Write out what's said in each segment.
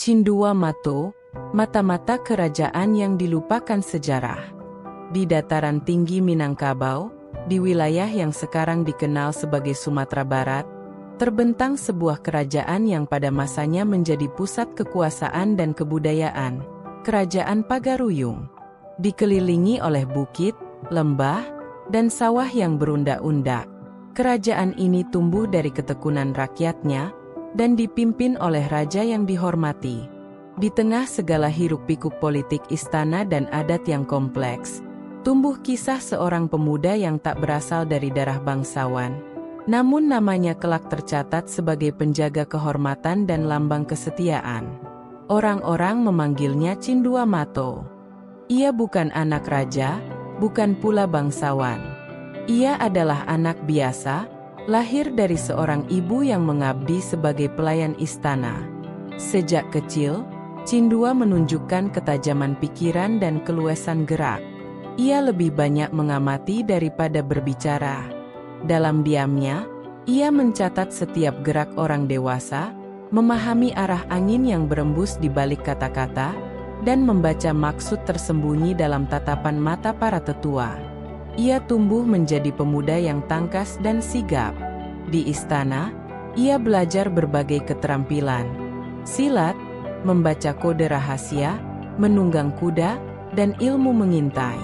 Cindua Mato, mata-mata kerajaan yang dilupakan sejarah. Di dataran tinggi Minangkabau, di wilayah yang sekarang dikenal sebagai Sumatera Barat, terbentang sebuah kerajaan yang pada masanya menjadi pusat kekuasaan dan kebudayaan, Kerajaan Pagaruyung. Dikelilingi oleh bukit, lembah, dan sawah yang berundak-undak, kerajaan ini tumbuh dari ketekunan rakyatnya dan dipimpin oleh raja yang dihormati. Di tengah segala hiruk-pikuk politik istana dan adat yang kompleks, tumbuh kisah seorang pemuda yang tak berasal dari darah bangsawan. Namun namanya kelak tercatat sebagai penjaga kehormatan dan lambang kesetiaan. Orang-orang memanggilnya Cindua Mato. Ia bukan anak raja, bukan pula bangsawan. Ia adalah anak biasa, lahir dari seorang ibu yang mengabdi sebagai pelayan istana. Sejak kecil, Cindua menunjukkan ketajaman pikiran dan keluasan gerak. Ia lebih banyak mengamati daripada berbicara. Dalam diamnya, ia mencatat setiap gerak orang dewasa, memahami arah angin yang berembus di balik kata-kata, dan membaca maksud tersembunyi dalam tatapan mata para tetua. Ia tumbuh menjadi pemuda yang tangkas dan sigap. Di istana, ia belajar berbagai keterampilan: silat, membaca kode rahasia, menunggang kuda, dan ilmu mengintai.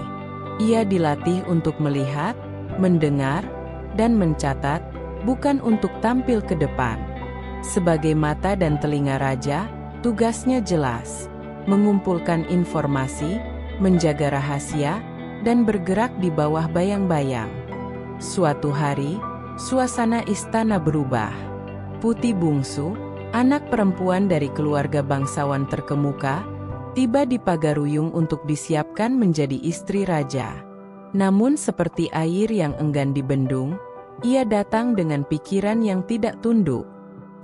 Ia dilatih untuk melihat, mendengar, dan mencatat, bukan untuk tampil ke depan. Sebagai mata dan telinga raja, tugasnya jelas: mengumpulkan informasi, menjaga rahasia, dan bergerak di bawah bayang-bayang. Suatu hari, suasana istana berubah. Putih Bungsu, anak perempuan dari keluarga bangsawan terkemuka, tiba di Pagaruyung untuk disiapkan menjadi istri raja. Namun seperti air yang enggan dibendung, ia datang dengan pikiran yang tidak tunduk.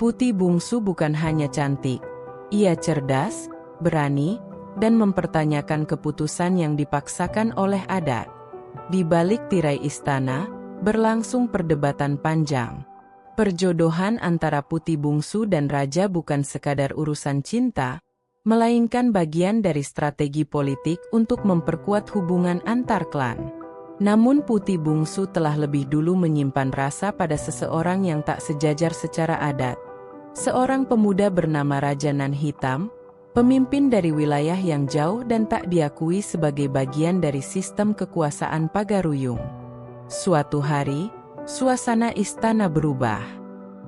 Putih Bungsu bukan hanya cantik, ia cerdas, berani, dan mempertanyakan keputusan yang dipaksakan oleh adat. Di balik tirai istana, berlangsung perdebatan panjang. Perjodohan antara Putih Bungsu dan raja bukan sekadar urusan cinta, melainkan bagian dari strategi politik untuk memperkuat hubungan antar klan. Namun Putih Bungsu telah lebih dulu menyimpan rasa pada seseorang yang tak sejajar secara adat. Seorang pemuda bernama Raja Nan Hitam, pemimpin dari wilayah yang jauh dan tak diakui sebagai bagian dari sistem kekuasaan Pagaruyung. Suatu hari, suasana istana berubah.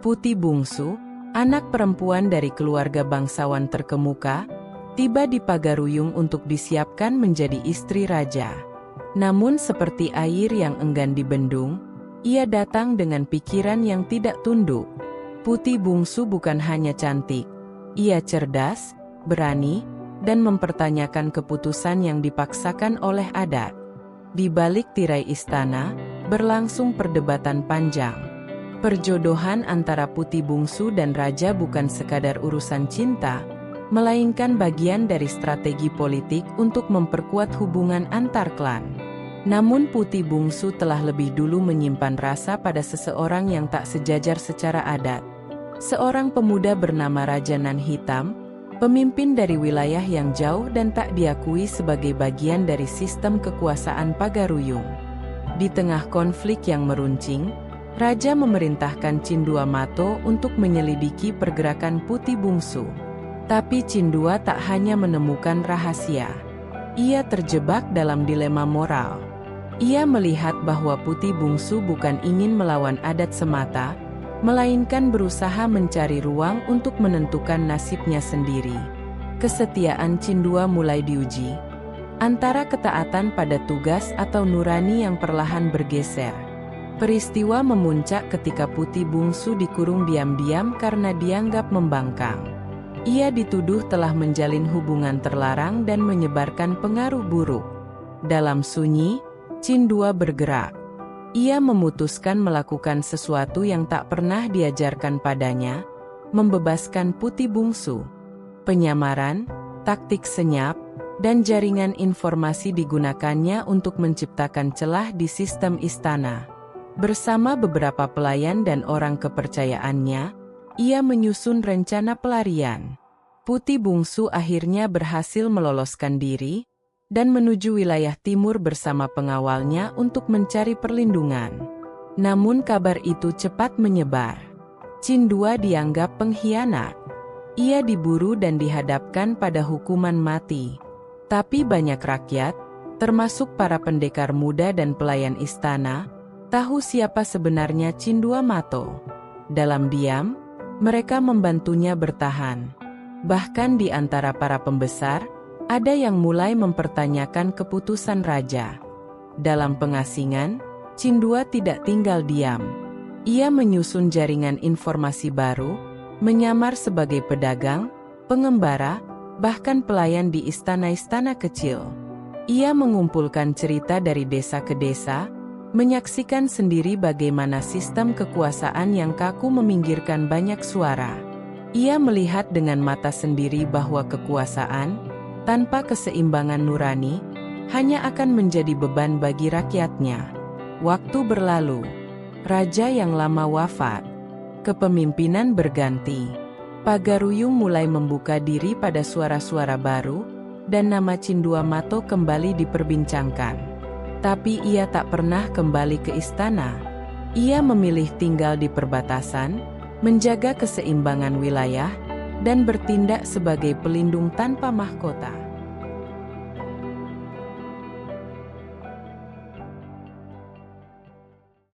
Putih Bungsu, anak perempuan dari keluarga bangsawan terkemuka, tiba di Pagaruyung untuk disiapkan menjadi istri raja. Namun seperti air yang enggan dibendung, ia datang dengan pikiran yang tidak tunduk. Putih Bungsu bukan hanya cantik, ia cerdas, berani, dan mempertanyakan keputusan yang dipaksakan oleh adat. Di balik tirai istana, berlangsung perdebatan panjang. Perjodohan antara Putih Bungsu dan raja bukan sekadar urusan cinta, melainkan bagian dari strategi politik untuk memperkuat hubungan antar klan. Namun Putih Bungsu telah lebih dulu menyimpan rasa pada seseorang yang tak sejajar secara adat. Seorang pemuda bernama Raja Nan Hitam, pemimpin dari wilayah yang jauh dan tak diakui sebagai bagian dari sistem kekuasaan Pagaruyung. Di tengah konflik yang meruncing, raja memerintahkan Cindua Mato untuk menyelidiki pergerakan Putih Bungsu. Tapi Cindua tak hanya menemukan rahasia. Ia terjebak dalam dilema moral. Ia melihat bahwa Putih Bungsu bukan ingin melawan adat semata, melainkan berusaha mencari ruang untuk menentukan nasibnya sendiri. Kesetiaan Cindua mulai diuji, antara ketaatan pada tugas atau nurani yang perlahan bergeser. Peristiwa memuncak ketika Putih Bungsu dikurung diam-diam karena dianggap membangkang. Ia dituduh telah menjalin hubungan terlarang dan menyebarkan pengaruh buruk. Dalam sunyi, Cindua bergerak. Ia memutuskan melakukan sesuatu yang tak pernah diajarkan padanya, membebaskan Putih Bungsu. Penyamaran, taktik senyap, dan jaringan informasi digunakannya untuk menciptakan celah di sistem istana. Bersama beberapa pelayan dan orang kepercayaannya, ia menyusun rencana pelarian. Putih Bungsu akhirnya berhasil meloloskan diri dan menuju wilayah timur bersama pengawalnya untuk mencari perlindungan. Namun kabar itu cepat menyebar. Cindua dianggap pengkhianat. Ia diburu dan dihadapkan pada hukuman mati. Tapi banyak rakyat, termasuk para pendekar muda dan pelayan istana, tahu siapa sebenarnya Cindua Mato. Dalam diam, mereka membantunya bertahan. Bahkan di antara para pembesar, ada yang mulai mempertanyakan keputusan raja. Dalam pengasingan, Cindua tidak tinggal diam. Ia menyusun jaringan informasi baru, menyamar sebagai pedagang, pengembara, bahkan pelayan di istana-istana kecil. Ia mengumpulkan cerita dari desa ke desa, menyaksikan sendiri bagaimana sistem kekuasaan yang kaku meminggirkan banyak suara. Ia melihat dengan mata sendiri bahwa kekuasaan, tanpa keseimbangan nurani, hanya akan menjadi beban bagi rakyatnya. Waktu berlalu. Raja yang lama wafat. Kepemimpinan berganti. Pagaruyung mulai membuka diri pada suara-suara baru, dan nama Cindua Mato kembali diperbincangkan. Tapi ia tak pernah kembali ke istana. Ia memilih tinggal di perbatasan, menjaga keseimbangan wilayah, dan bertindak sebagai pelindung tanpa mahkota.